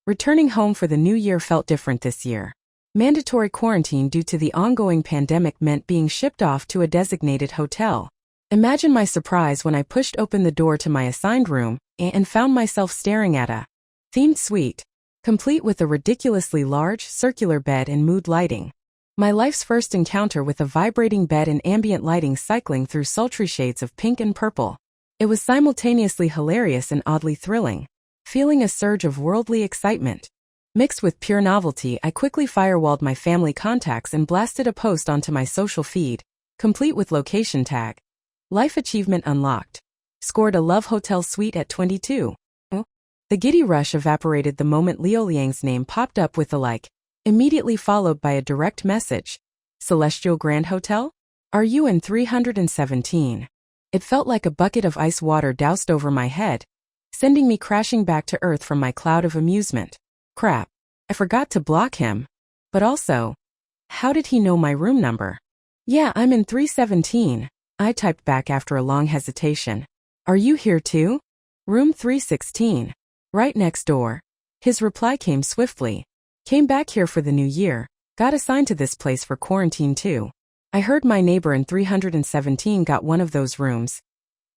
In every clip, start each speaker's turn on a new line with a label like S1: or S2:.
S1: Returning home for the new year felt different this year. Mandatory quarantine due to the ongoing pandemic meant being shipped off to a designated hotel. Imagine my surprise when I pushed open the door to my assigned room and found myself staring at a themed suite, complete with a ridiculously large, circular bed and mood lighting. My life's first encounter with a vibrating bed and ambient lighting cycling through sultry shades of pink and purple. It was simultaneously hilarious and oddly thrilling. Feeling a surge of worldly excitement. Mixed with pure novelty, I quickly firewalled my family contacts and blasted a post onto my social feed, complete with location tag. Life achievement unlocked. Scored a love hotel suite at 22. The giddy rush evaporated the moment Leo Liang's name popped up with a like, immediately followed by a direct message. Celestial Grand Hotel? Are you in 317? It felt like a bucket of ice water doused over my head, sending me crashing back to earth from my cloud of amusement. Crap, I forgot to block him. But also, how did he know my room number? Yeah, I'm in 317, I typed back after a long hesitation. Are you here too? Room 316. Right next door. His reply came swiftly. Came back here for the new year, got assigned to this place for quarantine too. I heard my neighbor in 317 got one of those rooms.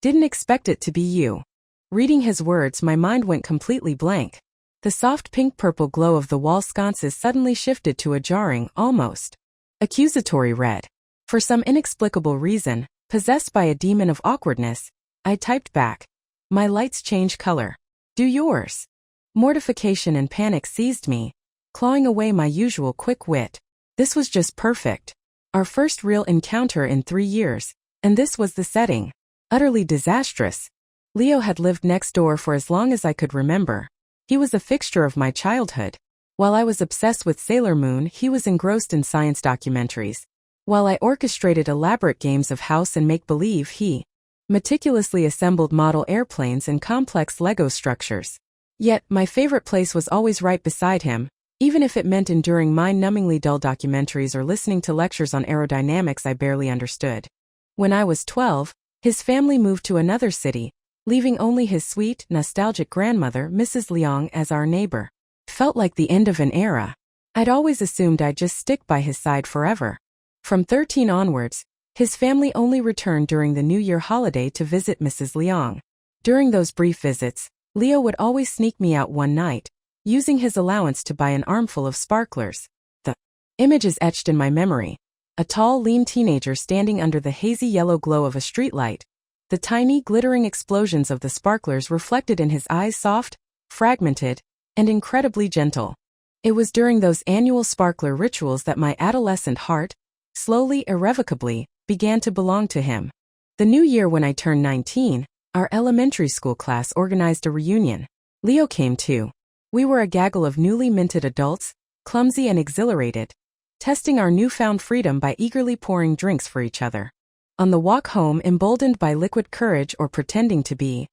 S1: Didn't expect it to be you. Reading his words, my mind went completely blank. The soft pink-purple glow of the wall sconces suddenly shifted to a jarring, almost accusatory red. For some inexplicable reason, possessed by a demon of awkwardness, I typed back. My lights change color. Do yours. Mortification and panic seized me, clawing away my usual quick wit. This was just perfect. Our first real encounter in 3 years, and this was the setting. Utterly disastrous. Leo had lived next door for as long as I could remember. He was a fixture of my childhood. While I was obsessed with Sailor Moon, he was engrossed in science documentaries. While I orchestrated elaborate games of house and make-believe, he meticulously assembled model airplanes and complex Lego structures. Yet, my favorite place was always right beside him, even if it meant enduring mind-numbingly dull documentaries or listening to lectures on aerodynamics I barely understood. When I was 12, his family moved to another city, leaving only his sweet, nostalgic grandmother, Mrs. Liang, as our neighbor. Felt like the end of an era. I'd always assumed I'd just stick by his side forever. From 13 onwards, his family only returned during the New Year holiday to visit Mrs. Liang. During those brief visits, Leo would always sneak me out one night, using his allowance to buy an armful of sparklers. The image is etched in my memory. A tall, lean teenager standing under the hazy yellow glow of a streetlight. The tiny, glittering explosions of the sparklers reflected in his eyes soft, fragmented, and incredibly gentle. It was during those annual sparkler rituals that my adolescent heart, slowly, irrevocably, began to belong to him. The new year when I turned 19, our elementary school class organized a reunion. Leo came too. We were a gaggle of newly minted adults, clumsy and exhilarated, testing our newfound freedom by eagerly pouring drinks for each other. On the walk home, emboldened by liquid courage or pretending to be,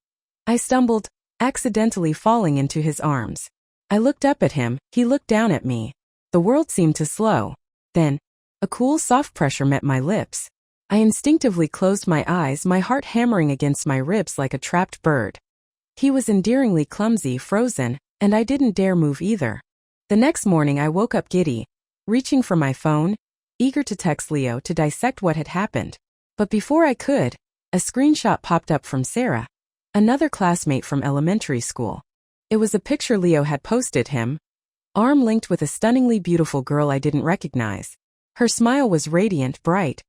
S1: I stumbled, accidentally falling into his arms. I looked up at him, he looked down at me. The world seemed to slow. Then, a cool, soft pressure met my lips. I instinctively closed my eyes, my heart hammering against my ribs like a trapped bird. He was endearingly clumsy, frozen, and I didn't dare move either. The next morning I woke up giddy, reaching for my phone, eager to text Leo to dissect what had happened. But before I could, a screenshot popped up from Sarah, another classmate from elementary school. It was a picture Leo had posted him, arm linked with a stunningly beautiful girl I didn't recognize. Her smile was radiant, bright,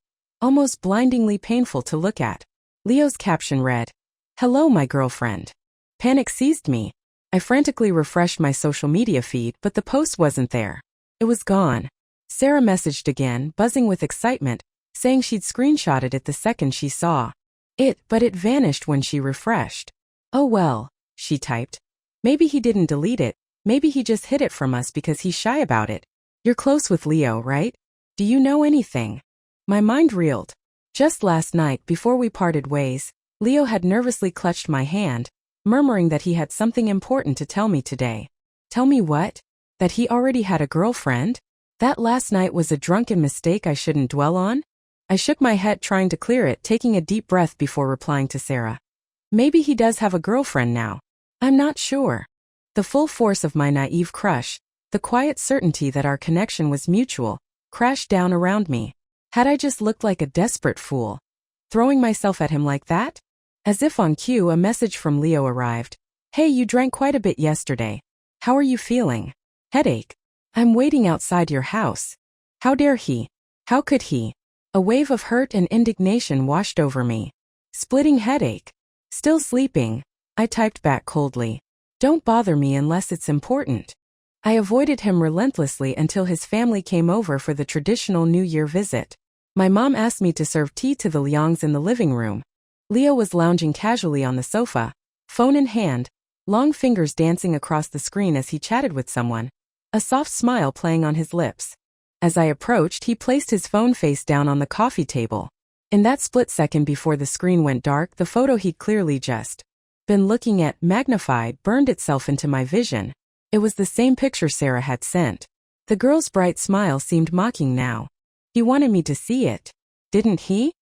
S1: almost blindingly painful to look at. Leo's caption read, "Hello, my girlfriend." Panic seized me. I frantically refreshed my social media feed, but the post wasn't there. It was gone. Sarah messaged again, buzzing with excitement, saying she'd screenshotted it the second she saw it, but it vanished when she refreshed. Oh well, she typed. Maybe he didn't delete it, maybe he just hid it from us because he's shy about it. You're close with Leo, right? Do you know anything? My mind reeled. Just last night, before we parted ways, Leo had nervously clutched my hand, murmuring that he had something important to tell me today. Tell me what? That he already had a girlfriend? That last night was a drunken mistake I shouldn't dwell on? I shook my head trying to clear it, taking a deep breath before replying to Sarah. Maybe he does have a girlfriend now. I'm not sure. The full force of my naive crush, the quiet certainty that our connection was mutual, crashed down around me. Had I just looked like a desperate fool, throwing myself at him like that? As if on cue, a message from Leo arrived. Hey, you drank quite a bit yesterday. How are you feeling? Headache. I'm waiting outside your house. How dare he? How could he? A wave of hurt and indignation washed over me. Splitting headache. Still sleeping, I typed back coldly. Don't bother me unless it's important. I avoided him relentlessly until his family came over for the traditional New Year visit. My mom asked me to serve tea to the Liangs in the living room. Leo was lounging casually on the sofa, phone in hand, long fingers dancing across the screen as he chatted with someone, a soft smile playing on his lips. As I approached, he placed his phone face down on the coffee table. In that split second before the screen went dark, the photo he'd clearly just been looking at, magnified, burned itself into my vision. It was the same picture Sarah had sent. The girl's bright smile seemed mocking now. He wanted me to see it, didn't he?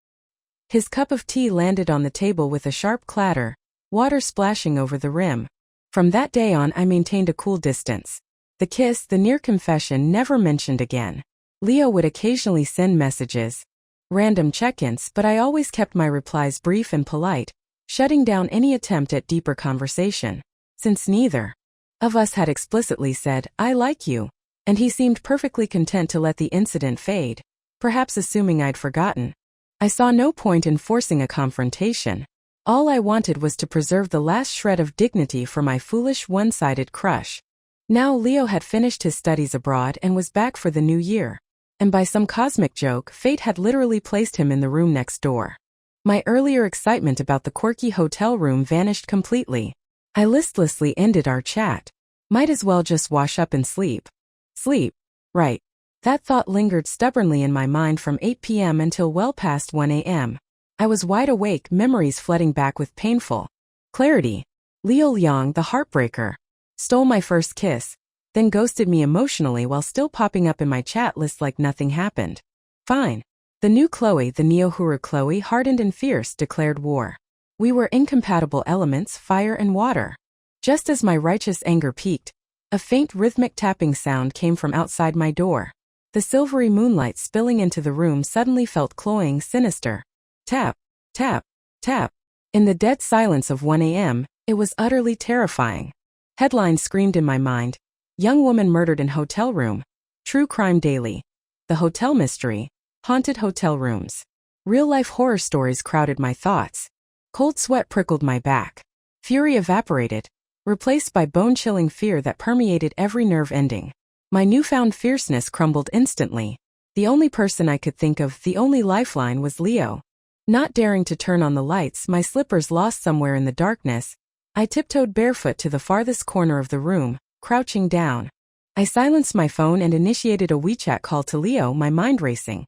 S1: His cup of tea landed on the table with a sharp clatter, water splashing over the rim. From that day on, I maintained a cool distance. The kiss, the near confession, never mentioned again. Leo would occasionally send messages, random check-ins, but I always kept my replies brief and polite, shutting down any attempt at deeper conversation. Since neither of us had explicitly said, I like you, and he seemed perfectly content to let the incident fade, perhaps assuming I'd forgotten. I saw no point in forcing a confrontation. All I wanted was to preserve the last shred of dignity for my foolish one-sided crush. Now Leo had finished his studies abroad and was back for the new year. And by some cosmic joke, fate had literally placed him in the room next door. My earlier excitement about the quirky hotel room vanished completely. I listlessly ended our chat. Might as well just wash up and sleep. Sleep. Right. That thought lingered stubbornly in my mind from 8 p.m. until well past 1 a.m. I was wide awake, memories flooding back with painful clarity. Leo Liang, the heartbreaker, stole my first kiss, then ghosted me emotionally while still popping up in my chat list like nothing happened. Fine. The new Chloe, the neo-Huru Chloe, hardened and fierce, declared war. We were incompatible elements, fire and water. Just as my righteous anger peaked, a faint rhythmic tapping sound came from outside my door. The silvery moonlight spilling into the room suddenly felt cloying, sinister. Tap, tap, tap. In the dead silence of 1 a.m., it was utterly terrifying. Headlines screamed in my mind. Young woman murdered in hotel room. True crime daily. The hotel mystery. Haunted hotel rooms. Real-life horror stories crowded my thoughts. Cold sweat prickled my back. Fury evaporated, replaced by bone-chilling fear that permeated every nerve ending. My newfound fierceness crumbled instantly. The only person I could think of, the only lifeline, was Leo. Not daring to turn on the lights, my slippers lost somewhere in the darkness, I tiptoed barefoot to the farthest corner of the room, crouching down. I silenced my phone and initiated a WeChat call to Leo, my mind racing.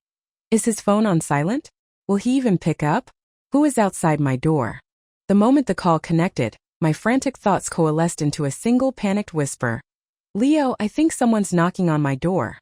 S1: Is his phone on silent? Will he even pick up? Who is outside my door? The moment the call connected, my frantic thoughts coalesced into a single panicked whisper. Leo, I think someone's knocking on my door.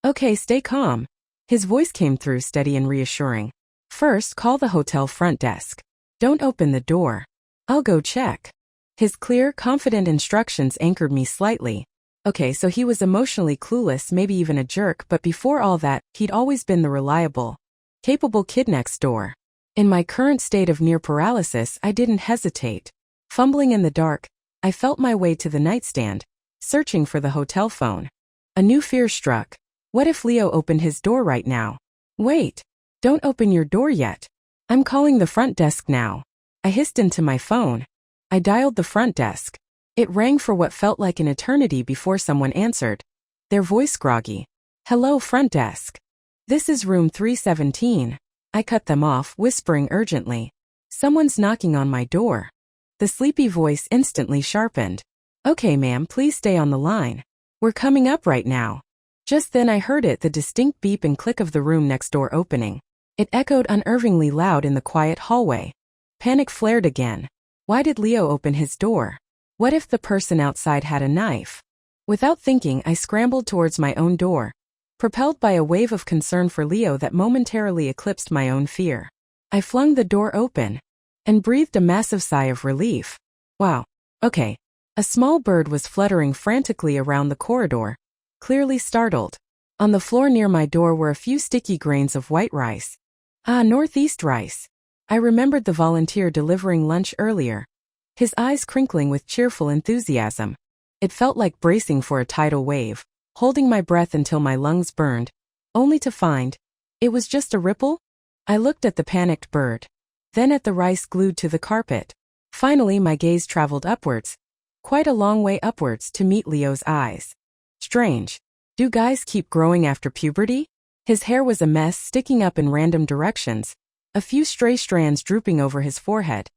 S1: Okay, stay calm. His voice came through steady and reassuring. First, call the hotel front desk. Don't open the door. I'll go check. His clear, confident instructions anchored me slightly. Okay, so he was emotionally clueless, maybe even a jerk, but before all that, he'd always been the reliable, capable kid next door. In my current state of near paralysis, I didn't hesitate. Fumbling in the dark, I felt my way to the nightstand, searching for the hotel phone. A new fear struck. What if Leo opened his door right now? Wait, don't open your door yet. I'm calling the front desk now. I hissed into my phone. I dialed the front desk. It rang for what felt like an eternity before someone answered. Their voice groggy. Hello, front desk. This is room 317. I cut them off, whispering urgently. Someone's knocking on my door. The sleepy voice instantly sharpened. Okay, ma'am, please stay on the line. We're coming up right now. Just then I heard it, the distinct beep and click of the room next door opening. It echoed unnervingly loud in the quiet hallway. Panic flared again. Why did Leo open his door? What if the person outside had a knife? Without thinking, I scrambled towards my own door, propelled by a wave of concern for Leo that momentarily eclipsed my own fear. I flung the door open and breathed a massive sigh of relief. Wow. Okay. A small bird was fluttering frantically around the corridor, clearly startled. On the floor near my door were a few sticky grains of white rice. Ah, Northeast rice. I remembered the volunteer delivering lunch earlier, his eyes crinkling with cheerful enthusiasm. It felt like bracing for a tidal wave, holding my breath until my lungs burned, only to find it was just a ripple. I looked at the panicked bird, then at the rice glued to the carpet. Finally, my gaze traveled upwards, quite a long way upwards, to meet Leo's eyes. Strange. Do guys keep growing after puberty? His hair was a mess, sticking up in random directions, a few stray strands drooping over his forehead.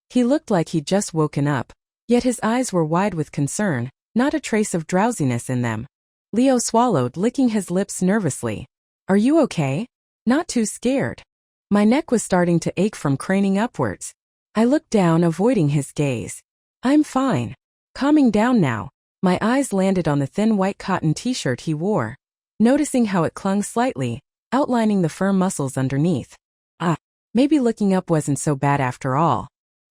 S1: He looked like he'd just woken up, yet his eyes were wide with concern, not a trace of drowsiness in them. Leo swallowed, licking his lips nervously. Are you okay? Not too scared. My neck was starting to ache from craning upwards. I looked down, avoiding his gaze. I'm fine. Calming down now, my eyes landed on the thin white cotton t-shirt he wore, noticing how it clung slightly, outlining the firm muscles underneath. Maybe looking up wasn't so bad after all.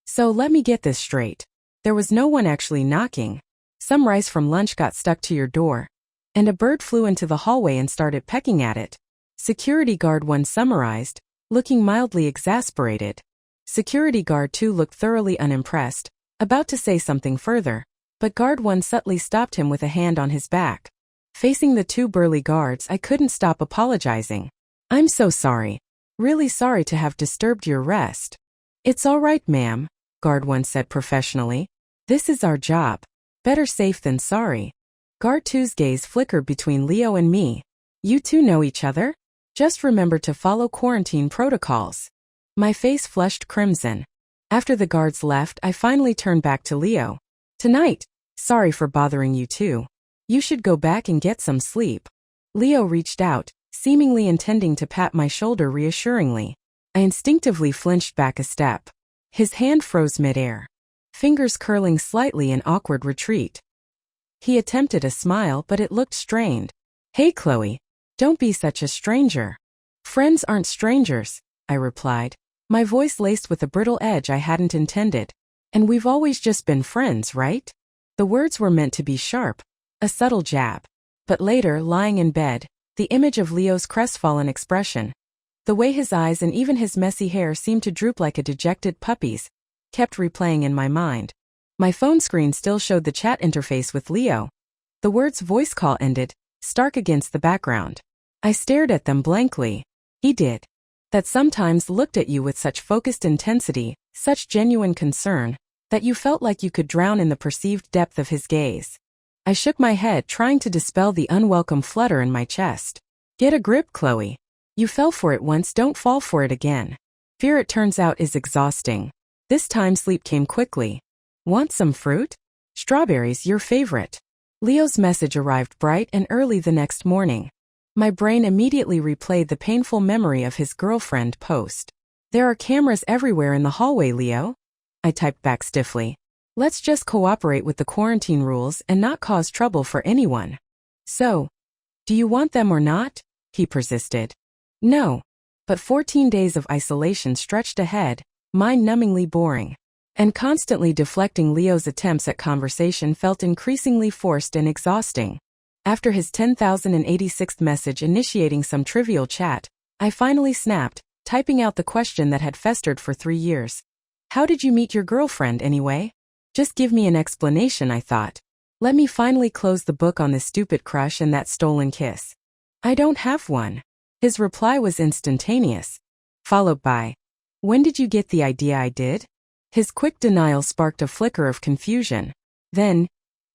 S1: So let me get this straight. There was no one actually knocking. Some rice from lunch got stuck to your door, and a bird flew into the hallway and started pecking at it. Security guard 1 summarized, looking mildly exasperated. Security guard 2 looked thoroughly unimpressed, about to say something further, but guard 1 subtly stopped him with a hand on his back. Facing the 2 burly guards, I couldn't stop apologizing. I'm so sorry. Really sorry to have disturbed your rest. It's all right, ma'am, guard 1 said professionally. This is our job. Better safe than sorry. Guard 2's gaze flickered between Leo and me. You two know each other? Just remember to follow quarantine protocols. My face flushed crimson. After the guards left, I finally turned back to Leo. Tonight, sorry for bothering you too. You should go back and get some sleep. Leo reached out, seemingly intending to pat my shoulder reassuringly. I instinctively flinched back a step. His hand froze midair, fingers curling slightly in awkward retreat. He attempted a smile, but it looked strained. Hey Chloe, don't be such a stranger. Friends aren't strangers, I replied, my voice laced with a brittle edge I hadn't intended. And we've always just been friends, right? The words were meant to be sharp, a subtle jab. But later, lying in bed, the image of Leo's crestfallen expression, the way his eyes and even his messy hair seemed to droop like a dejected puppy's, kept replaying in my mind. My phone screen still showed the chat interface with Leo. The words voice call ended, stark against the background. I stared at them blankly. He did. That sometimes looked at you with such focused intensity, such genuine concern, that you felt like you could drown in the perceived depth of his gaze. I shook my head, trying to dispel the unwelcome flutter in my chest. Get a grip, Chloe. You fell for it once, don't fall for it again. Fear, it turns out, is exhausting. This time sleep came quickly. Want some fruit? Strawberries, your favorite. Leo's message arrived bright and early the next morning. My brain immediately replayed the painful memory of his girlfriend post. There are cameras everywhere in the hallway, Leo. I typed back stiffly. Let's just cooperate with the quarantine rules and not cause trouble for anyone. So, do you want them or not? He persisted. No. But 14 days of isolation stretched ahead, mind-numbingly boring. And constantly deflecting Leo's attempts at conversation felt increasingly forced and exhausting. After his 10,086th message initiating some trivial chat, I finally snapped, typing out the question that had festered for 3 years. How did you meet your girlfriend anyway? Just give me an explanation, I thought. Let me finally close the book on this stupid crush and that stolen kiss. I don't have one. His reply was instantaneous, followed by, when did you get the idea I did? His quick denial sparked a flicker of confusion. Then,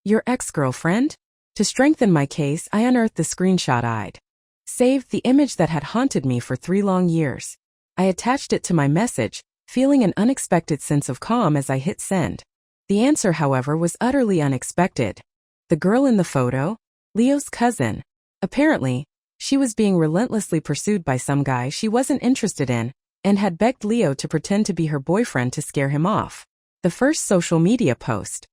S1: your ex-girlfriend? To strengthen my case, I unearthed the screenshot I'd saved, the image that had haunted me for 3 long years. I attached it to my message, feeling an unexpected sense of calm as I hit send. The answer, however, was utterly unexpected. The girl in the photo? Leo's cousin. Apparently, she was being relentlessly pursued by some guy she wasn't interested in, and had begged Leo to pretend to be her boyfriend to scare him off. The first social media post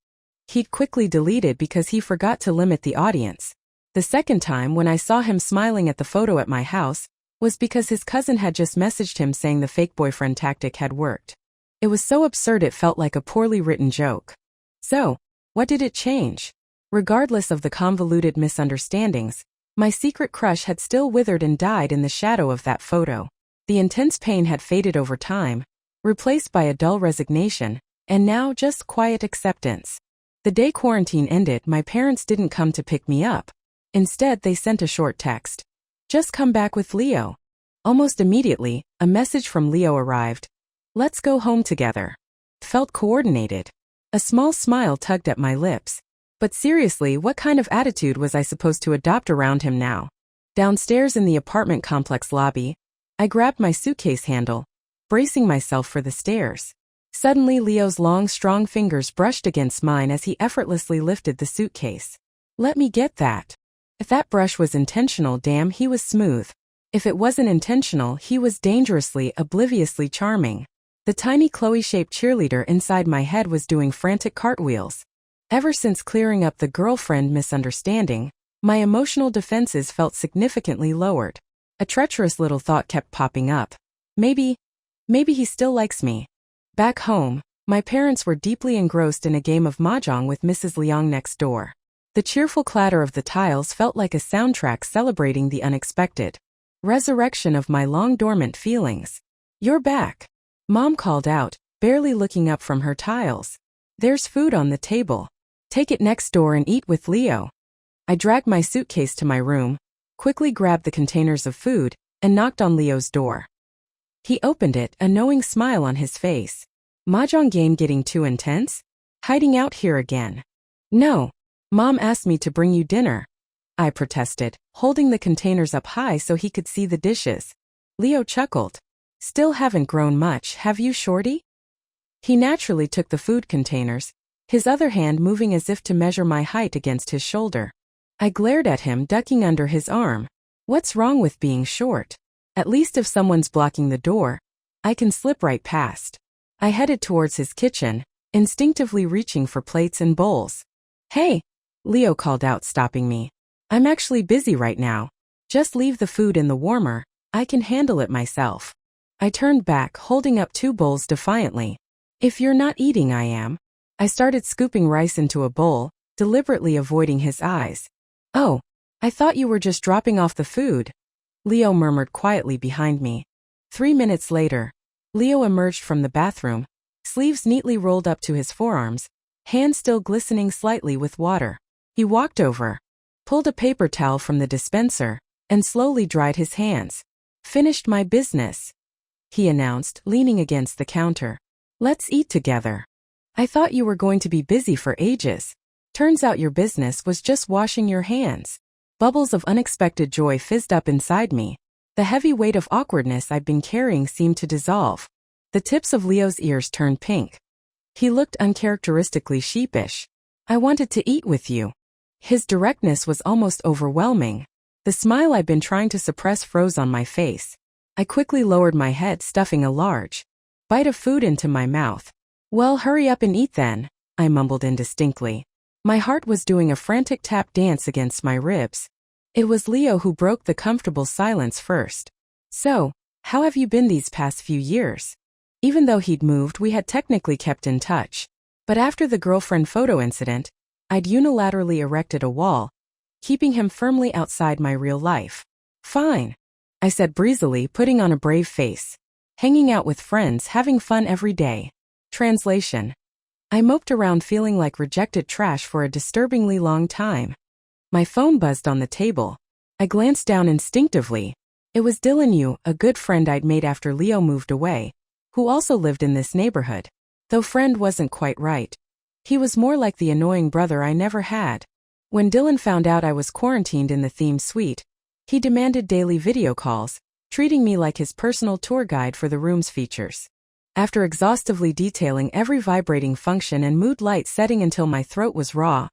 S1: he'd quickly deleted because he forgot to limit the audience. The second time, when I saw him smiling at the photo at my house, was because his cousin had just messaged him saying the fake boyfriend tactic had worked. It was so absurd it felt like a poorly written joke. So, What did it change? Regardless of the convoluted misunderstandings, my secret crush had still withered and died in the shadow of that photo. The intense pain had faded over time, replaced by a dull resignation, and now just quiet acceptance. The day quarantine ended, my parents didn't come to pick me up. Instead, they sent a short text. Just come back with Leo. Almost immediately, a message from Leo arrived. Let's go home together. Felt coordinated. A small smile tugged at my lips. But seriously, what kind of attitude was I supposed to adopt around him now? Downstairs in the apartment complex lobby, I grabbed my suitcase handle, bracing myself for the stairs. Suddenly, Leo's long, strong fingers brushed against mine as he effortlessly lifted the suitcase. Let me get that. If that brush was intentional, damn, he was smooth. If it wasn't intentional, he was dangerously, obliviously charming. The tiny Chloe-shaped cheerleader inside my head was doing frantic cartwheels. Ever since clearing up the girlfriend misunderstanding, my emotional defenses felt significantly lowered. A treacherous little thought kept popping up. Maybe he still likes me. Back home, my parents were deeply engrossed in a game of mahjong with Mrs. Liang next door. The cheerful clatter of the tiles felt like a soundtrack celebrating the unexpected. Resurrection of my long-dormant feelings. You're back. Mom called out, barely looking up from her tiles. There's food on the table. Take it next door and eat with Leo. I dragged my suitcase to my room, quickly grabbed the containers of food, and knocked on Leo's door. He opened it, a knowing smile on his face. Mahjong game getting too intense? Hiding out here again? No. Mom asked me to bring you dinner. I protested, holding the containers up high so he could see the dishes. Leo chuckled. Still haven't grown much, have you, shorty? He naturally took the food containers, his other hand moving as if to measure my height against his shoulder. I glared at him, ducking under his arm. What's wrong with being short? At least if someone's blocking the door, I can slip right past. I headed towards his kitchen, instinctively reaching for plates and bowls. Hey, Leo called out, stopping me. I'm actually busy right now. Just leave the food in the warmer, I can handle it myself. I turned back, holding up 2 bowls defiantly. If you're not eating, I am. I started scooping rice into a bowl, deliberately avoiding his eyes. Oh, I thought you were just dropping off the food, Leo murmured quietly behind me. 3 minutes later, Leo emerged from the bathroom, sleeves neatly rolled up to his forearms, hands still glistening slightly with water. He walked over, pulled a paper towel from the dispenser, and slowly dried his hands. Finished my business, he announced, leaning against the counter. Let's eat together. I thought you were going to be busy for ages. Turns out your business was just washing your hands. Bubbles of unexpected joy fizzed up inside me. The heavy weight of awkwardness I'd been carrying seemed to dissolve. The tips of Leo's ears turned pink. He looked uncharacteristically sheepish. I wanted to eat with you. His directness was almost overwhelming. The smile I'd been trying to suppress froze on my face. I quickly lowered my head, stuffing a large bite of food into my mouth. Well, hurry up and eat then, I mumbled indistinctly. My heart was doing a frantic tap dance against my ribs. It was Leo who broke the comfortable silence first. So, how have you been these past few years? Even though he'd moved, we had technically kept in touch. But after the girlfriend photo incident, I'd unilaterally erected a wall, keeping him firmly outside my real life. Fine, I said breezily, putting on a brave face. Hanging out with friends, having fun every day. Translation. I moped around feeling like rejected trash for a disturbingly long time. My phone buzzed on the table. I glanced down instinctively. It was Dylan Yu, a good friend I'd made after Leo moved away, who also lived in this neighborhood. Though friend wasn't quite right. He was more like the annoying brother I never had. When Dylan found out I was quarantined in the theme suite, he demanded daily video calls, treating me like his personal tour guide for the room's features. After exhaustively detailing every vibrating function and mood light setting until my throat was raw,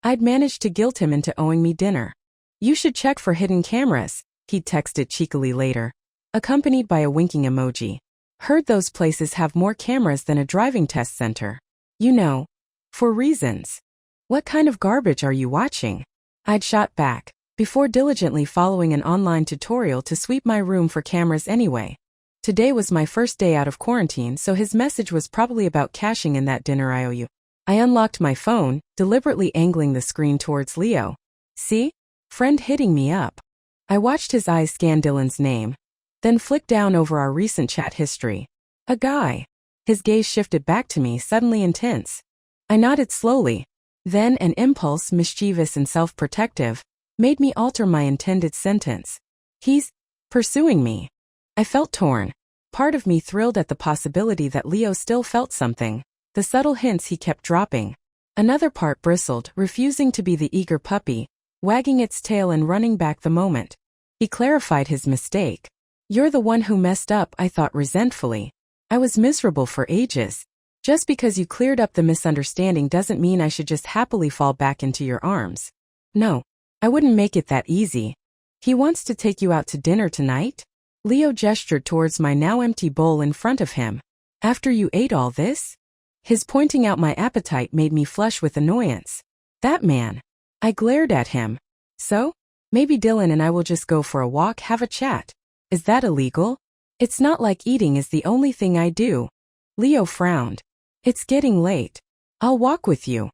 S1: I'd managed to guilt him into owing me dinner. You should check for hidden cameras, he'd texted cheekily later, accompanied by a winking emoji. Heard those places have more cameras than a driving test center. You know, for reasons. What kind of garbage are you watching? I'd shot back, before diligently following an online tutorial to sweep my room for cameras anyway. Today was my first day out of quarantine, so his message was probably about cashing in that dinner I owe you. I unlocked my phone, deliberately angling the screen towards Leo. See? Friend hitting me up. I watched his eyes scan Dylan's name, then flick down over our recent chat history. A guy. His gaze shifted back to me, suddenly intense. I nodded slowly. Then an impulse, mischievous and self-protective, made me alter my intended sentence. He's pursuing me. I felt torn. Part of me thrilled at the possibility that Leo still felt something, the subtle hints he kept dropping. Another part bristled, refusing to be the eager puppy, wagging its tail and running back the moment he clarified his mistake. You're the one who messed up, I thought resentfully. I was miserable for ages. Just because you cleared up the misunderstanding doesn't mean I should just happily fall back into your arms. No, I wouldn't make it that easy. He wants to take you out to dinner tonight? Leo gestured towards my now empty bowl in front of him. After you ate all this? His pointing out my appetite made me flush with annoyance. That man. I glared at him. So? Maybe Dylan and I will just go for a walk, have a chat. Is that illegal? It's not like eating is the only thing I do. Leo frowned. It's getting late. I'll walk with you.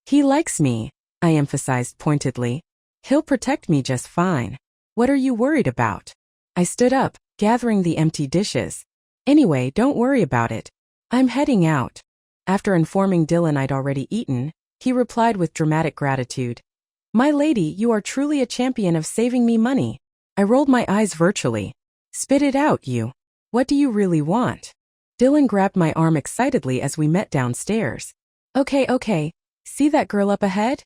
S1: He likes me, I emphasized pointedly. He'll protect me just fine. What are you worried about? I stood up, gathering the empty dishes. Anyway, don't worry about it. I'm heading out. After informing Dylan I'd already eaten, he replied with dramatic gratitude. My lady, you are truly a champion of saving me money. I rolled my eyes virtually. Spit it out, you. What do you really want? Dylan grabbed my arm excitedly as we met downstairs. Okay. See that girl up ahead?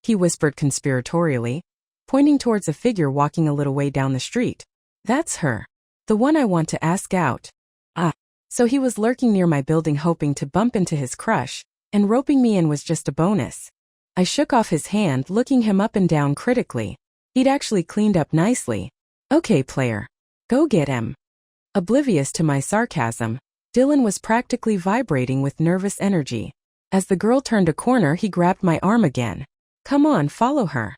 S1: He whispered conspiratorially, pointing towards a figure walking a little way down the street. That's her. The one I want to ask out. Ah, so he was lurking near my building hoping to bump into his crush, and roping me in was just a bonus. I shook off his hand, looking him up and down critically. He'd actually cleaned up nicely. Okay, player. Go get him. Oblivious to my sarcasm, Dylan was practically vibrating with nervous energy. As the girl turned a corner, he grabbed my arm again. Come on, follow her.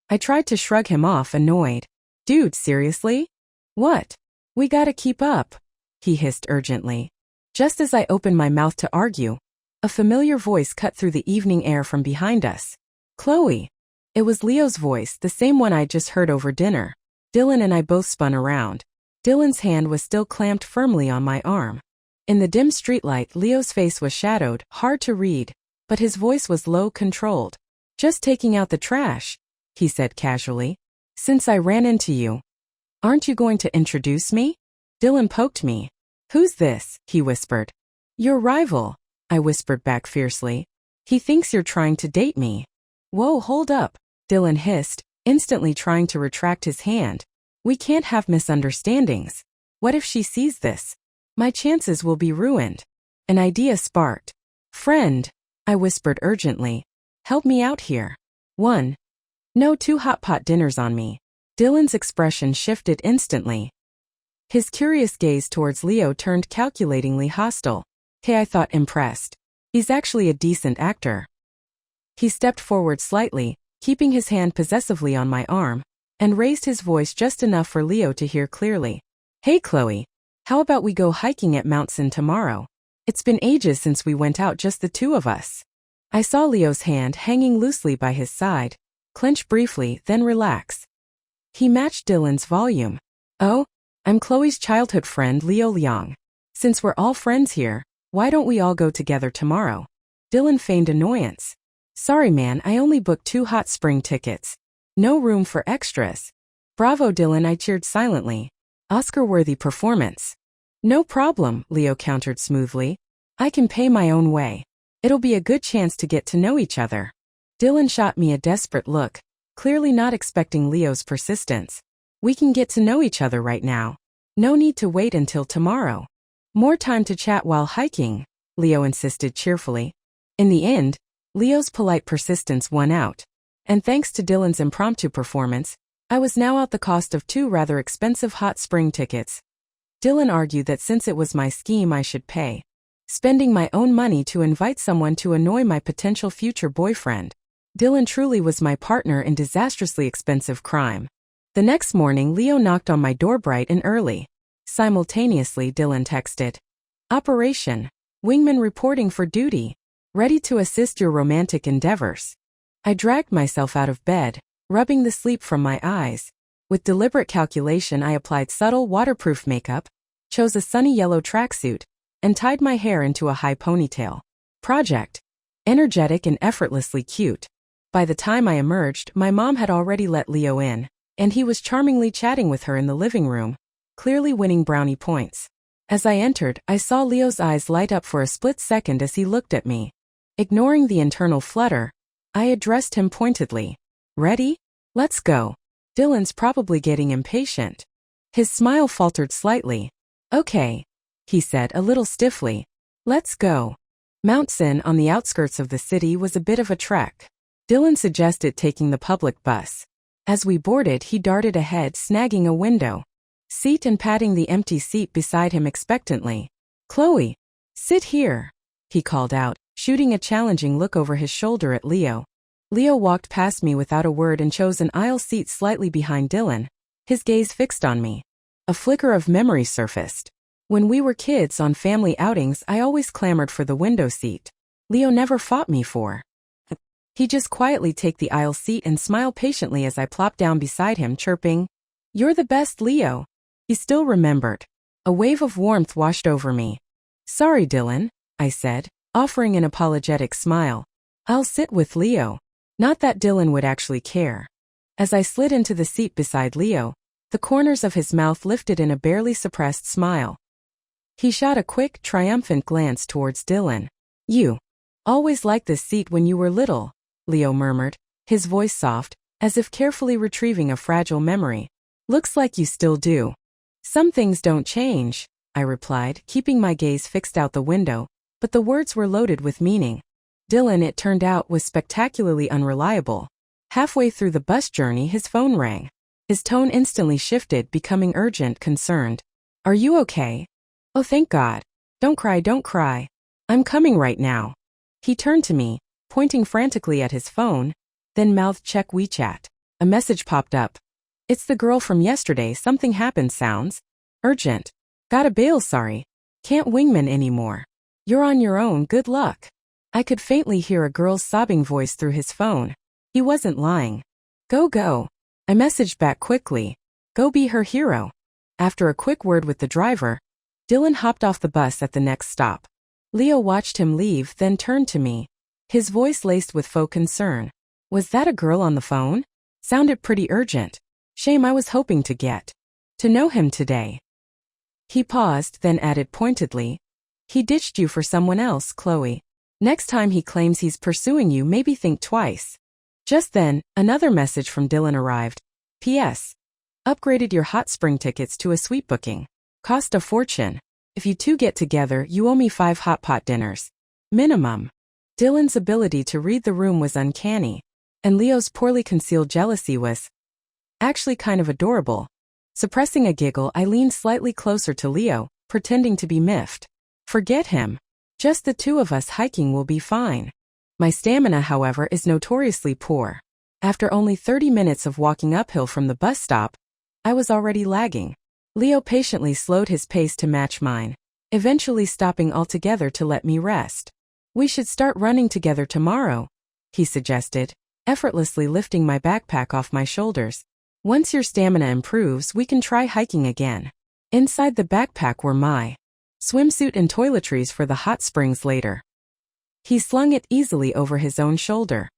S1: I tried to shrug him off, annoyed. Dude, seriously? What? We gotta keep up, he hissed urgently. Just as I opened my mouth to argue, a familiar voice cut through the evening air from behind us. Chloe. It was Leo's voice, the same one I'd just heard over dinner. Dylan and I both spun around. Dylan's hand was still clamped firmly on my arm. In the dim streetlight, Leo's face was shadowed, hard to read, but his voice was low, controlled. Just taking out the trash, he said casually. Since I ran into you. Aren't you going to introduce me? Dylan poked me. Who's this? He whispered. Your rival, I whispered back fiercely. He thinks you're trying to date me. Whoa, hold up, Dylan hissed, instantly trying to retract his hand. We can't have misunderstandings. What if she sees this? My chances will be ruined. An idea sparked. Friend, I whispered urgently. Help me out here. 1. No 2 hot pot dinners on me. Dylan's expression shifted instantly. His curious gaze towards Leo turned calculatingly hostile. Hey, I thought, impressed. He's actually a decent actor. He stepped forward slightly, keeping his hand possessively on my arm, and raised his voice just enough for Leo to hear clearly. Hey Chloe, how about we go hiking at Mount Sin tomorrow? It's been ages since we went out, just the two of us. I saw Leo's hand hanging loosely by his side, clench briefly, then relax. He matched Dylan's volume. Oh, I'm Chloe's childhood friend Leo Liang. Since we're all friends here, why don't we all go together tomorrow? Dylan feigned annoyance. Sorry man, I only booked 2 hot spring tickets. No room for extras. Bravo Dylan, I cheered silently. Oscar-worthy performance. No problem, Leo countered smoothly. I can pay my own way. It'll be a good chance to get to know each other. Dylan shot me a desperate look, clearly not expecting Leo's persistence. We can get to know each other right now. No need to wait until tomorrow. More time to chat while hiking, Leo insisted cheerfully. In the end, Leo's polite persistence won out. And thanks to Dylan's impromptu performance, I was now out the cost of 2 rather expensive hot spring tickets. Dylan argued that since it was my scheme I should pay, spending my own money to invite someone to annoy my potential future boyfriend. Dylan truly was my partner in disastrously expensive crime. The next morning Leo knocked on my door bright and early. Simultaneously Dylan texted. Operation. Wingman reporting for duty. ready to assist your romantic endeavors. I dragged myself out of bed, rubbing the sleep from my eyes. With deliberate calculation, I applied subtle waterproof makeup, chose a sunny yellow tracksuit, and tied my hair into a high ponytail. Project. Energetic and effortlessly cute. By the time I emerged, my mom had already let Leo in, and he was charmingly chatting with her in the living room, clearly winning brownie points. As I entered, I saw Leo's eyes light up for a split second as he looked at me. Ignoring the internal flutter, I addressed him pointedly. Ready? Let's go. Dylan's probably getting impatient. His smile faltered slightly. Okay, he said a little stiffly. Let's go. Mount Sin on the outskirts of the city was a bit of a trek. Dylan suggested taking the public bus. As we boarded, he darted ahead, snagging a window seat and patting the empty seat beside him expectantly. Chloe, sit here, he called out, shooting a challenging look over his shoulder at Leo. Leo walked past me without a word and chose an aisle seat slightly behind Dylan, his gaze fixed on me. A flicker of memory surfaced. When we were kids on family outings, I always clamored for the window seat. Leo never fought me for. He'd just quietly take the aisle seat and smile patiently as I plopped down beside him, chirping, "You're the best, Leo." He still remembered. A wave of warmth washed over me. "Sorry, Dylan," I said, offering an apologetic smile. "I'll sit with Leo." Not that Dylan would actually care. As I slid into the seat beside Leo, the corners of his mouth lifted in a barely suppressed smile. He shot a quick, triumphant glance towards Dylan. "You always liked this seat when you were little," Leo murmured, his voice soft, as if carefully retrieving a fragile memory. "Looks like you still do." "Some things don't change," I replied, keeping my gaze fixed out the window, but the words were loaded with meaning. Dylan, it turned out, was spectacularly unreliable. Halfway through the bus journey, his phone rang. His tone instantly shifted, becoming urgent, concerned. "Are you okay?" "Oh, thank God. Don't cry, don't cry. I'm coming right now." He turned to me, pointing frantically at his phone, then mouthed, "Check WeChat." A message popped up. "It's the girl from yesterday. Something happened. Sounds urgent. Gotta bail, sorry. Can't wingman anymore. You're on your own, good luck." I could faintly hear a girl's sobbing voice through his phone. He wasn't lying. "Go, go." I messaged back quickly. "Go be her hero." After a quick word with the driver, Dylan hopped off the bus at the next stop. Leo watched him leave, then turned to me, his voice laced with faux concern. "Was that a girl on the phone? Sounded pretty urgent. Shame, I was hoping to get to know him today." He paused, then added pointedly, "He ditched you for someone else, Chloe. Next time he claims he's pursuing you, maybe think twice." Just then, another message from Dylan arrived. "P.S. Upgraded your hot spring tickets to a suite booking. Cost a fortune. If you two get together, you owe me 5 hot pot dinners. Minimum." Dylan's ability to read the room was uncanny, and Leo's poorly concealed jealousy was actually kind of adorable. Suppressing a giggle, I leaned slightly closer to Leo, pretending to be miffed. "Forget him. Just the two of us hiking will be fine." My stamina, however, is notoriously poor. After only 30 minutes of walking uphill from the bus stop, I was already lagging. Leo patiently slowed his pace to match mine, eventually stopping altogether to let me rest. "We should start running together tomorrow," he suggested, effortlessly lifting my backpack off my shoulders. "Once your stamina improves, we can try hiking again." Inside the backpack were my swimsuit and toiletries for the hot springs later. He slung it easily over his own shoulder.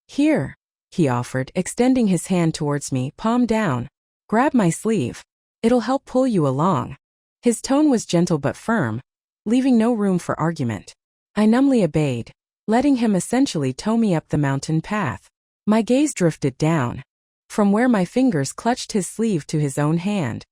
S1: "Here," he offered, extending his hand towards me, palm down. "Grab my sleeve. It'll help pull you along." His tone was gentle but firm, leaving no room for argument. I numbly obeyed, letting him essentially tow me up the mountain path. My gaze drifted down, from where my fingers clutched his sleeve to his own hand.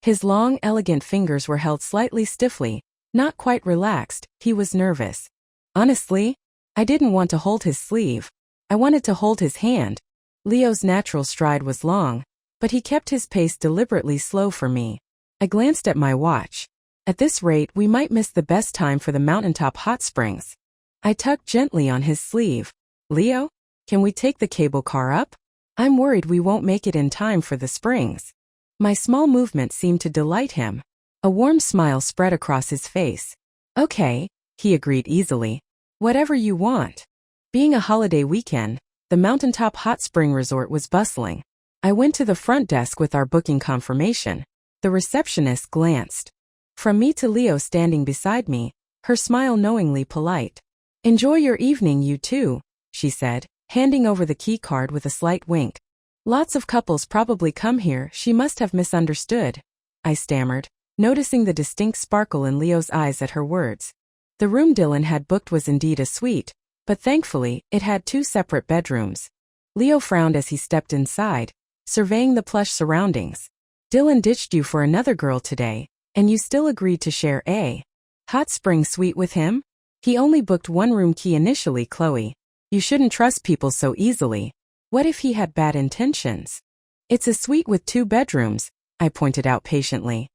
S1: His long, elegant fingers were held slightly stiffly, not quite relaxed. He was nervous. Honestly, I didn't want to hold his sleeve. I wanted to hold his hand. Leo's natural stride was long, but he kept his pace deliberately slow for me. I glanced at my watch. At this rate, we might miss the best time for the mountaintop hot springs. I tugged gently on his sleeve. "Leo, can we take the cable car up? I'm worried we won't make it in time for the springs." My small movement seemed to delight him. A warm smile spread across his face. "Okay," he agreed easily. Whatever you want. Being a holiday weekend, the mountaintop hot spring resort was bustling. I went to the front desk with our booking confirmation. The receptionist glanced from me to Leo standing beside me, her smile knowingly polite. Enjoy your evening, you too, she said, handing over the key card with a slight wink. Lots of couples probably come here, she must have misunderstood, I stammered, noticing the distinct sparkle in Leo's eyes at her words. The room Dylan had booked was indeed a suite, but thankfully, it had 2 separate bedrooms. Leo frowned as he stepped inside, surveying the plush surroundings. Dylan ditched you for another girl today, and you still agreed to share a hot spring suite with him? He only booked 1 room key initially, Chloe. You shouldn't trust people so easily. What if he had bad intentions? It's a suite with 2 bedrooms, I pointed out patiently.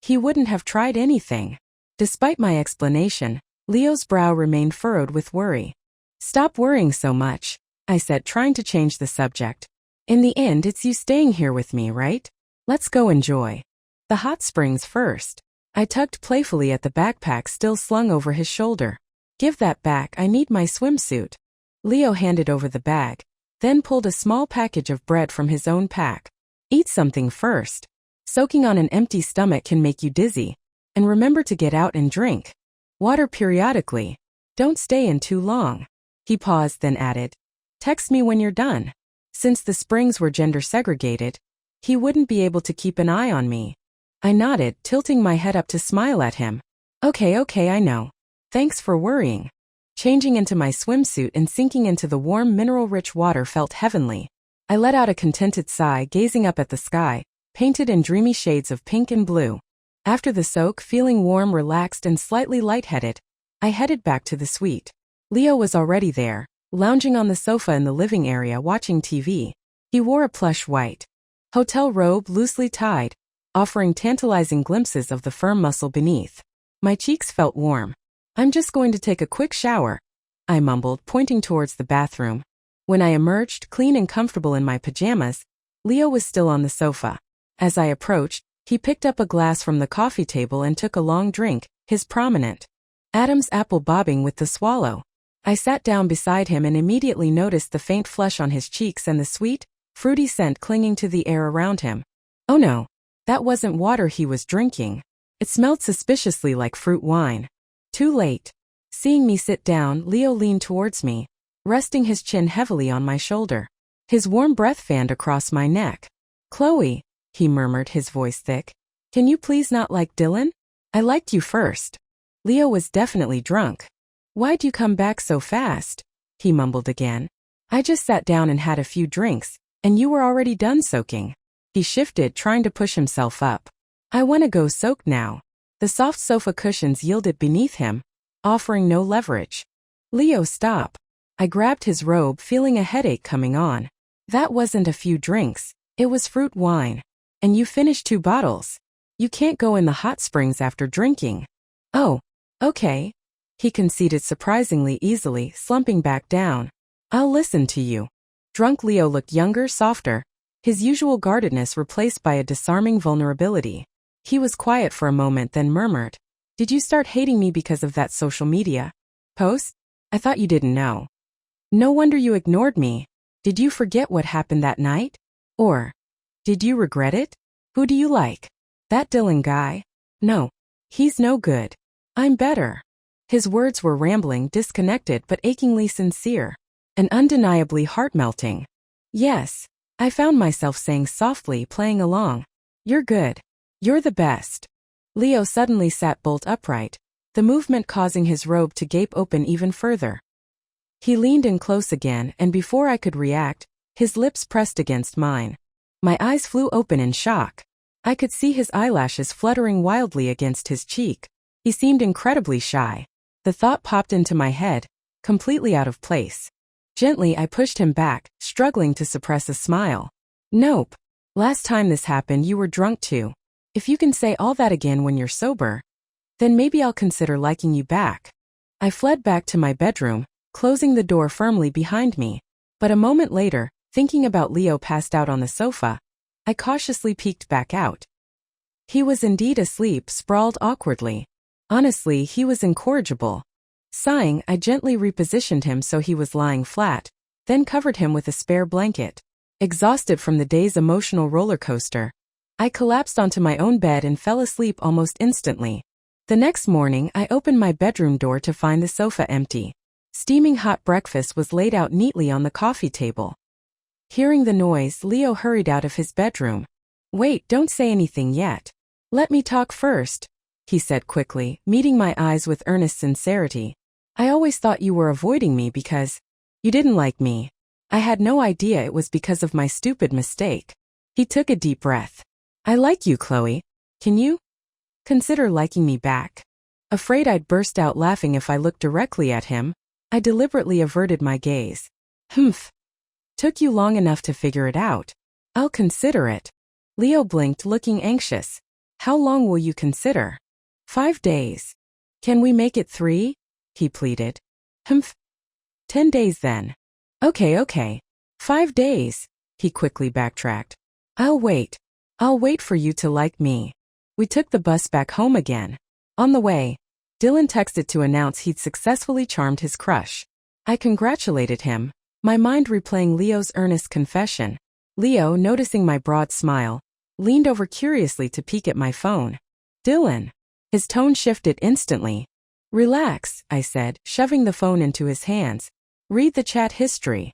S1: He wouldn't have tried anything. Despite my explanation, Leo's brow remained furrowed with worry. Stop worrying so much, I said, trying to change the subject. In the end, it's you staying here with me, right? Let's go enjoy the hot springs first. I tugged playfully at the backpack still slung over his shoulder. Give that back, I need my swimsuit. Leo handed over the bag, then pulled a small package of bread from his own pack. Eat something first. Soaking on an empty stomach can make you dizzy. And remember to get out and drink water periodically. Don't stay in too long. He paused, then added, text me when you're done. Since the springs were gender segregated, he wouldn't be able to keep an eye on me. I nodded, tilting my head up to smile at him. Okay, I know. Thanks for worrying. Changing into my swimsuit and sinking into the warm mineral-rich water felt heavenly. I let out a contented sigh, gazing up at the sky, painted in dreamy shades of pink and blue. After the soak, feeling warm, relaxed, and slightly lightheaded, I headed back to the suite. Leo was already there, lounging on the sofa in the living area watching TV. He wore a plush white hotel robe loosely tied, offering tantalizing glimpses of the firm muscle beneath. My cheeks felt warm. I'm just going to take a quick shower, I mumbled, pointing towards the bathroom. When I emerged, clean and comfortable in my pajamas, Leo was still on the sofa. As I approached, he picked up a glass from the coffee table and took a long drink, his prominent Adam's apple bobbing with the swallow. I sat down beside him and immediately noticed the faint flush on his cheeks and the sweet, fruity scent clinging to the air around him. Oh no, that wasn't water he was drinking. It smelled suspiciously like fruit wine. Too late. Seeing me sit down, Leo leaned towards me, resting his chin heavily on my shoulder. His warm breath fanned across my neck. Chloe, he murmured, his voice thick. Can you please not like Dylan? I liked you first. Leo was definitely drunk. Why'd you come back so fast? He mumbled again. I just sat down and had a few drinks, and you were already done soaking. He shifted, trying to push himself up. I want to go soak now. The soft sofa cushions yielded beneath him, offering no leverage. Leo, stop. I grabbed his robe, feeling a headache coming on. That wasn't a few drinks, it was fruit wine. And you finished 2 bottles. You can't go in the hot springs after drinking. Oh, okay. He conceded surprisingly easily, slumping back down. I'll listen to you. Drunk Leo looked younger, softer, his usual guardedness replaced by a disarming vulnerability. He was quiet for a moment, then murmured, Did you start hating me because of that social media post? I thought you didn't know. No wonder you ignored me. Did you forget what happened that night? Or did you regret it? Who do you like? That Dylan guy? No. He's no good. I'm better. His words were rambling, disconnected but achingly sincere, and undeniably heart-melting. Yes, I found myself saying softly, playing along. You're good. You're the best. Leo suddenly sat bolt upright, the movement causing his robe to gape open even further. He leaned in close again, and before I could react, his lips pressed against mine. My eyes flew open in shock. I could see his eyelashes fluttering wildly against his cheek. He seemed incredibly shy. The thought popped into my head, completely out of place. Gently I pushed him back, struggling to suppress a smile. Nope. Last time this happened you were drunk too. If you can say all that again when you're sober, then maybe I'll consider liking you back. I fled back to my bedroom, closing the door firmly behind me. But a moment later, thinking about Leo passed out on the sofa, I cautiously peeked back out. He was indeed asleep, sprawled awkwardly. Honestly, he was incorrigible. Sighing, I gently repositioned him so he was lying flat, then covered him with a spare blanket. Exhausted from the day's emotional roller coaster, I collapsed onto my own bed and fell asleep almost instantly. The next morning, I opened my bedroom door to find the sofa empty. Steaming hot breakfast was laid out neatly on the coffee table. Hearing the noise, Leo hurried out of his bedroom. "Wait, don't say anything yet. Let me talk first," he said quickly, meeting my eyes with earnest sincerity. "I always thought you were avoiding me because you didn't like me. I had no idea it was because of my stupid mistake." He took a deep breath. "I like you, Chloe. Can you consider liking me back?" Afraid I'd burst out laughing if I looked directly at him, I deliberately averted my gaze. "Humph. Took you long enough to figure it out. I'll consider it." Leo blinked, looking anxious. "How long will you consider?" 5 days. "Can we make it 3? He pleaded. "Humph. 10 days then." Okay. 5 days," he quickly backtracked. I'll wait for you to like me." We took the bus back home again. On the way, Dylan texted to announce he'd successfully charmed his crush. I congratulated him, my mind replaying Leo's earnest confession. Leo, noticing my broad smile, leaned over curiously to peek at my phone. "Dylan." His tone shifted instantly. "Relax," I said, shoving the phone into his hands. "Read the chat history."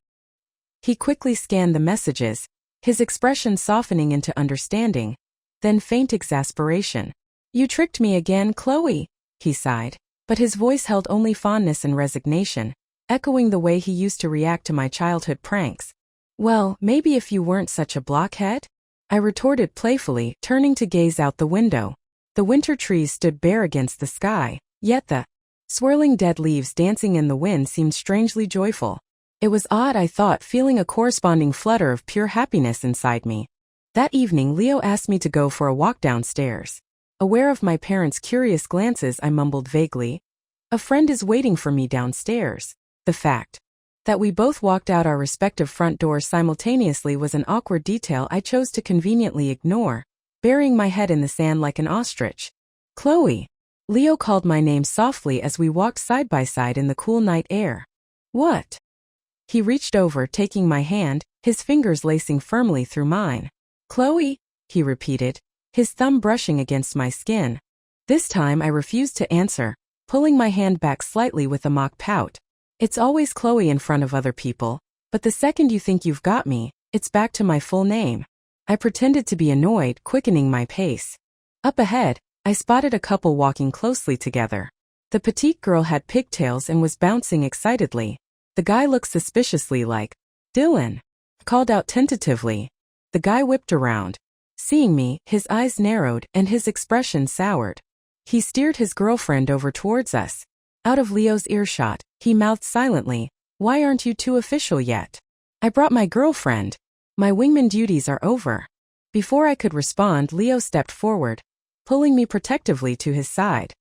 S1: He quickly scanned the messages, his expression softening into understanding, then faint exasperation. "You tricked me again, Chloe," he sighed, but his voice held only fondness and resignation, echoing the way he used to react to my childhood pranks. "Well, maybe if you weren't such a blockhead?" I retorted playfully, turning to gaze out the window. The winter trees stood bare against the sky, yet the swirling dead leaves dancing in the wind seemed strangely joyful. It was odd, I thought, feeling a corresponding flutter of pure happiness inside me. That evening, Leo asked me to go for a walk downstairs. Aware of my parents' curious glances, I mumbled vaguely, "A friend is waiting for me downstairs." The fact that we both walked out our respective front doors simultaneously was an awkward detail I chose to conveniently ignore, burying my head in the sand like an ostrich. "Chloe." Leo called my name softly as we walked side by side in the cool night air. "What?" He reached over, taking my hand, his fingers lacing firmly through mine. "Chloe," he repeated, his thumb brushing against my skin. This time I refused to answer, pulling my hand back slightly with a mock pout. "It's always Chloe in front of other people, but the second you think you've got me, it's back to my full name." I pretended to be annoyed, quickening my pace. Up ahead, I spotted a couple walking closely together. The petite girl had pigtails and was bouncing excitedly. The guy looked suspiciously like Dylan. Called out tentatively. The guy whipped around. Seeing me, his eyes narrowed and his expression soured. He steered his girlfriend over towards us. Out of Leo's earshot, he mouthed silently, "Why aren't you two official yet?" "I brought my girlfriend. My wingman duties are over." Before I could respond, Leo stepped forward, pulling me protectively to his side.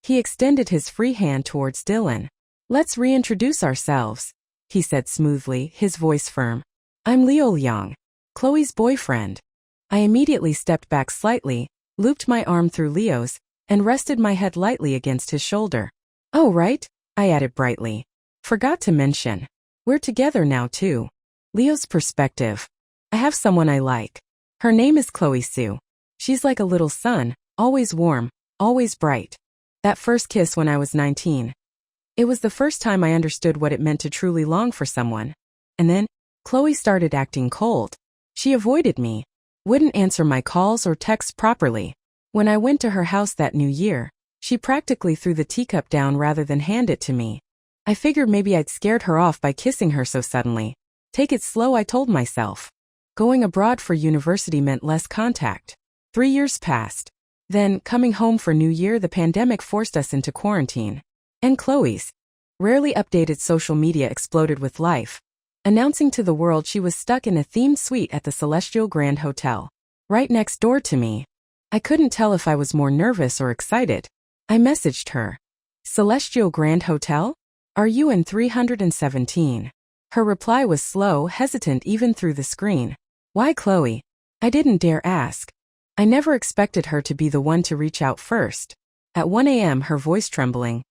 S1: He extended his free hand towards Dylan. "Let's reintroduce ourselves," he said smoothly, his voice firm. "I'm Leo Liang, Chloe's boyfriend." I immediately stepped back slightly, looped my arm through Leo's, and rested my head lightly against his shoulder. "Oh right," I added brightly. "Forgot to mention. We're together now too." Leo's perspective. "I have someone I like. Her name is Chloe Sue. She's like a little sun, always warm, always bright." That first kiss when I was 19. It was the first time I understood what it meant to truly long for someone. And then, Chloe started acting cold. She avoided me, wouldn't answer my calls or texts properly. When I went to her house that New Year, she practically threw the teacup down rather than hand it to me. I figured maybe I'd scared her off by kissing her so suddenly. Take it slow, I told myself. Going abroad for university meant less contact. 3 years passed. Then, coming home for New Year, the pandemic forced us into quarantine. And Chloe's rarely updated social media exploded with life, announcing to the world she was stuck in a themed suite at the Celestial Grand Hotel, right next door to me. I couldn't tell if I was more nervous or excited. I messaged her. "Celestial Grand Hotel? Are you in 317? Her reply was slow, hesitant even through the screen. "Why, Chloe?" I didn't dare ask. I never expected her to be the one to reach out first. At 1 a.m., her voice trembling.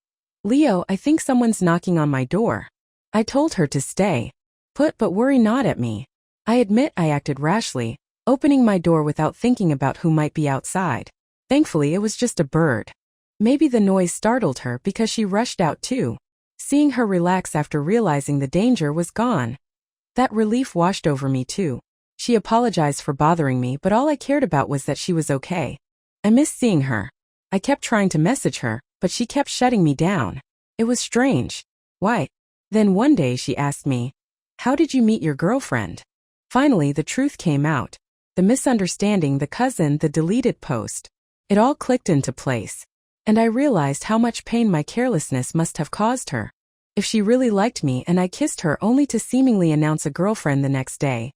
S1: Leo, I think someone's knocking on my door. I told her to stay put but worry not at me. I admit I acted rashly, opening my door without thinking about who might be outside. Thankfully, it was just a bird. Maybe the noise startled her because she rushed out too. Seeing her relax after realizing the danger was gone, that relief washed over me too. She apologized for bothering me, but all I cared about was that she was okay. I missed seeing her. I kept trying to message her, but she kept shutting me down. It was strange. Why? Then one day she asked me, "How did you meet your girlfriend?" Finally, the truth came out. The misunderstanding, the cousin, the deleted post. It all clicked into place. And I realized how much pain my carelessness must have caused her. If she really liked me and I kissed her only to seemingly announce a girlfriend the next day,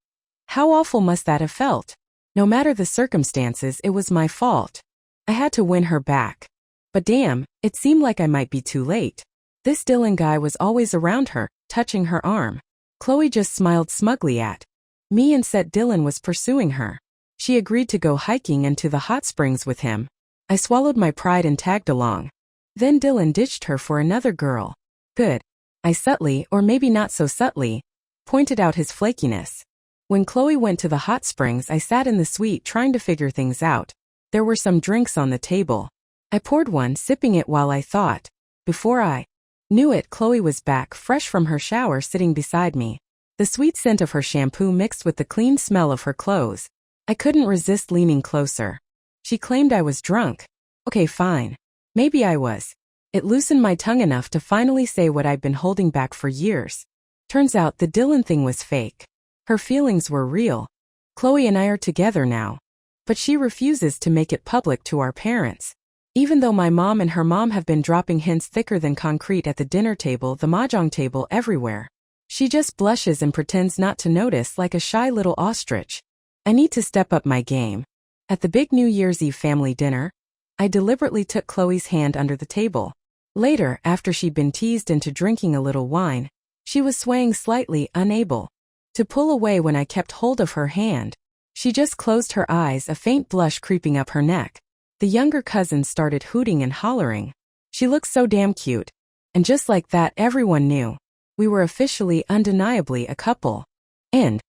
S1: how awful must that have felt? No matter the circumstances, it was my fault. I had to win her back. But damn, it seemed like I might be too late. This Dylan guy was always around her, touching her arm. Chloe just smiled smugly at me and said Dylan was pursuing her. She agreed to go hiking and to the hot springs with him. I swallowed my pride and tagged along. Then Dylan ditched her for another girl. Good. I subtly, or maybe not so subtly, pointed out his flakiness. When Chloe went to the hot springs, I sat in the suite trying to figure things out. There were some drinks on the table. I poured one, sipping it while I thought. Before I knew it, Chloe was back, fresh from her shower, sitting beside me. The sweet scent of her shampoo mixed with the clean smell of her clothes. I couldn't resist leaning closer. She claimed I was drunk. Okay, fine. Maybe I was. It loosened my tongue enough to finally say what I'd been holding back for years. Turns out the Dylan thing was fake. Her feelings were real. Chloe and I are together now. But she refuses to make it public to our parents. Even though my mom and her mom have been dropping hints thicker than concrete at the dinner table, the mahjong table, everywhere. She just blushes and pretends not to notice like a shy little ostrich. I need to step up my game. At the big New Year's Eve family dinner, I deliberately took Chloe's hand under the table. Later, after she'd been teased into drinking a little wine, she was swaying slightly, unable to pull away when I kept hold of her hand. She just closed her eyes, a faint blush creeping up her neck. The younger cousin started hooting and hollering. She looked so damn cute. And just like that, everyone knew. We were officially, undeniably a couple. And